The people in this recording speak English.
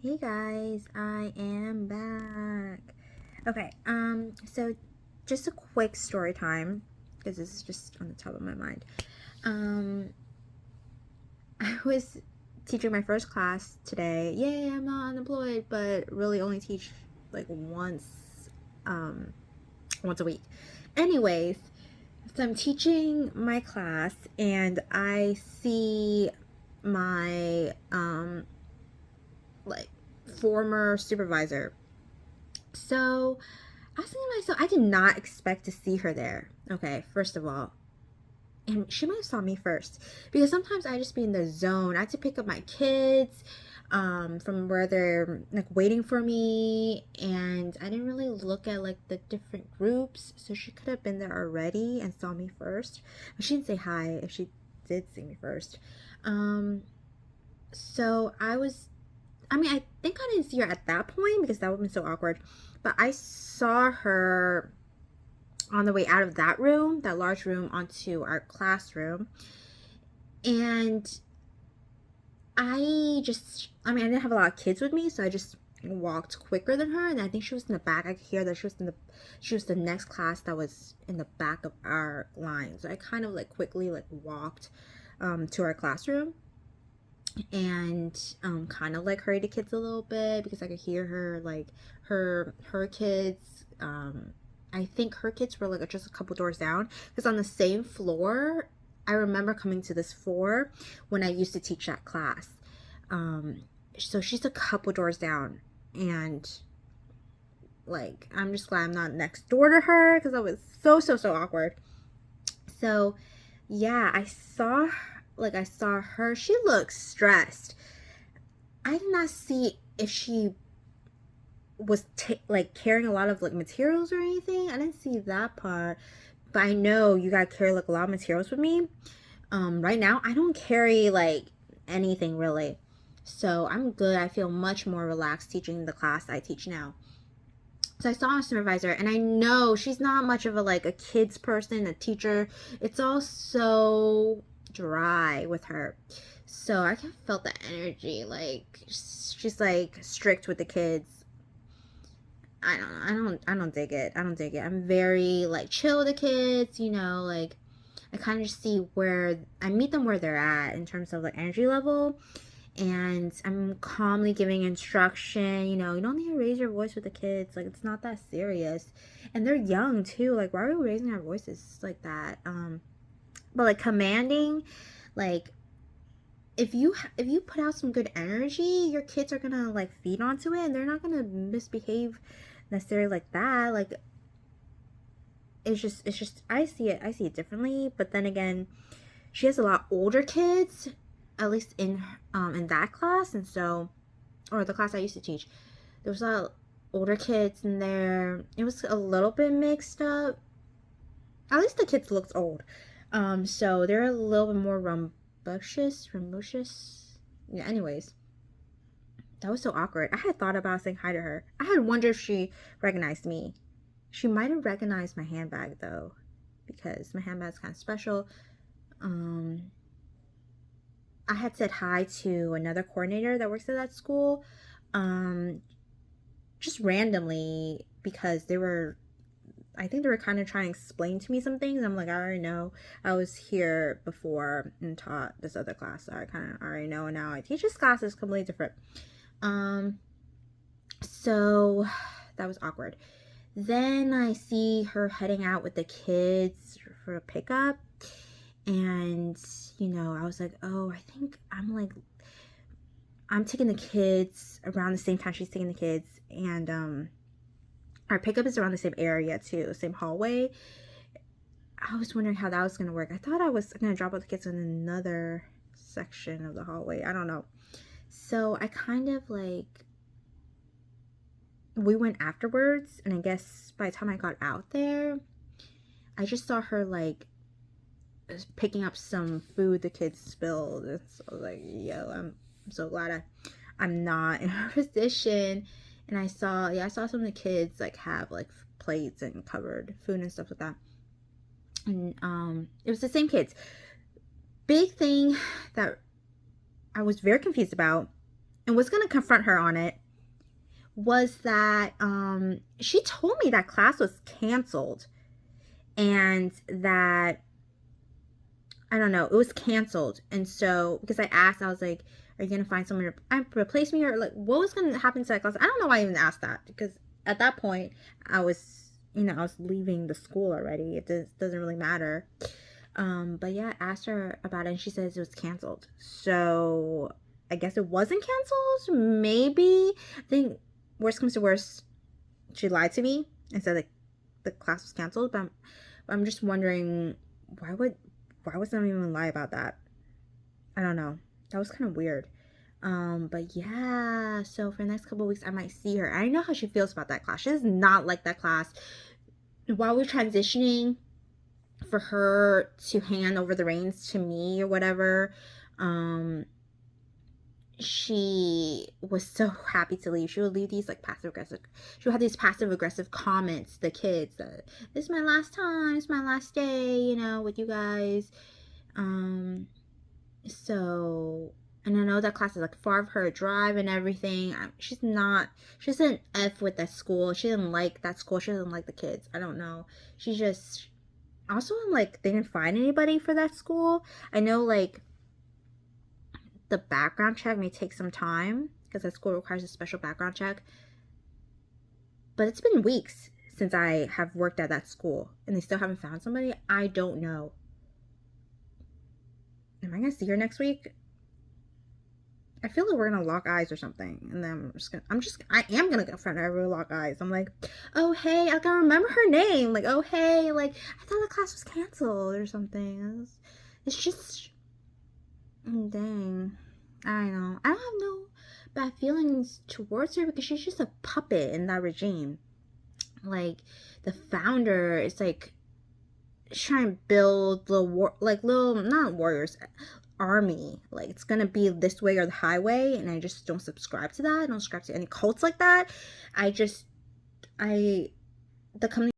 Hey guys, I am back. Okay, so just a quick story time because this is just on the top of my mind. Um, I was teaching my first class today. Yay, I'm not unemployed, but really only teach like um, once a week. Anyways, so I'm teaching my class and I see my like former supervisor. So I was thinking to myself, I did not expect to see her there. Okay, first of all. And she might have saw me first. Because sometimes I just be in the zone. I had to pick up my kids from where they're like waiting for me. And I didn't really look at like the different groups. So she could have been there already and saw me first. But she didn't say hi if she did see me first. Um, so I think I didn't see her at that point because that would have been so awkward. But I saw her on the way out of that room, that large room, onto our classroom. And I didn't have a lot of kids with me, so I just walked quicker than her. And I think she was in the back. I could hear that she was the next class that was in the back of our line. So I kind of like quickly like walked to our classroom and kind of like hurried the kids a little bit because I could hear her like her kids. I think her kids were like just a couple doors down because on the same floor. I remember coming to this floor when I used to teach that class. So she's a couple doors down, and like I'm just glad I'm not next door to her because that was so awkward. So yeah, I saw her. She looks stressed. I did not see if she was like carrying a lot of like materials or anything. I didn't see that part, but I know you gotta carry like a lot of materials with me. Right now I don't carry like anything really, so I'm good. I feel much more relaxed teaching the class I teach now. So I saw a supervisor, and I know she's not much of a like a kids person, a teacher. It's all so dry with her. So I kind of felt the energy. Like she's like strict with the kids. I don't dig it. I don't dig it. I'm very like chill with the kids, like I kind of just see where I meet them where they're at in terms of like energy level, and I'm calmly giving instruction. You don't need to raise your voice with the kids. Like it's not that serious, and they're young too. Like why are we raising our voices like that? But like commanding, like if you put out some good energy, your kids are gonna like feed onto it, and they're not gonna misbehave necessarily like that. Like it's just I see it differently. But then again, she has a lot older kids, at least in that class, and so or the class I used to teach, there was a lot of older kids in there. It was a little bit mixed up. At least the kids looked old. So they're a little bit more rambunctious. Yeah. Anyways, that was so awkward. I had thought about saying hi to her. I had wondered if she recognized me. She might have recognized my handbag though, because my handbag's kind of special. Um, I had said hi to another coordinator that works at that school, um, just randomly because I think they were kind of trying to explain to me some things. I'm like, I already know. I was here before and taught this other class, so I kind of already know. And now I teach this class is completely different. Um, so that was awkward. Then I see her heading out with the kids for a pickup. And, I was like, oh, I think I'm taking the kids around the same time she's taking the kids. And our pickup is around the same area too, same hallway. I was wondering how that was going to work. I thought I was going to drop off the kids in another section of the hallway. I don't know. So I kind of like, we went afterwards. And I guess by the time I got out there, I just saw her like picking up some food the kids spilled. And so I was like, yo, I'm so glad I'm not in her position. And I saw some of the kids like have like plates and covered food and stuff like that. And it was the same kids. Big thing that I was very confused about. and was going to confront her on it, was that she told me that class was canceled, and that, I don't know, it was canceled. And so, because I asked, I was like, are you going to find someone to replace me? Or like, what was going to happen to that class? I don't know why I even asked that, because at that point, I was, I was leaving the school already. It doesn't really matter. But yeah, I asked her about it, and she says it was canceled. So I guess it wasn't canceled. Maybe. I think worst comes to worst, she lied to me and said like the class was canceled. But I'm just wondering, why would someone even lie about that? I don't know. That was kind of weird. But yeah, so for the next couple of weeks, I might see her. I know how she feels about that class. She does not like that class. While we're transitioning, for her to hand over the reins to me or whatever, she was so happy to leave. She would leave these like passive aggressive, she would have these passive aggressive comments to the kids that, this is my last time, it's my last day, with you guys. So, and I know that class is like far of her drive and everything. She doesn't F with that school. She didn't like that school. She doesn't like the kids. I don't know. She just, also, like, they didn't find anybody for that school. I know, like, the background check may take some time, because that school requires a special background check. But it's been weeks since I have worked at that school, and they still haven't found somebody. I don't know. Am I going to see her next week? I feel like we're gonna lock eyes or something, and then I am gonna confront her with lock eyes. I'm like, oh hey, I can remember her name. Like, oh hey, like, I thought the class was canceled or something. It's just, dang, I don't know. I don't have no bad feelings towards her, because she's just a puppet in that regime. Like, the founder is like trying to build little not warriors, army. Like, it's gonna be this way or the highway, and I just don't subscribe to that. I don't subscribe to any cults like that. The company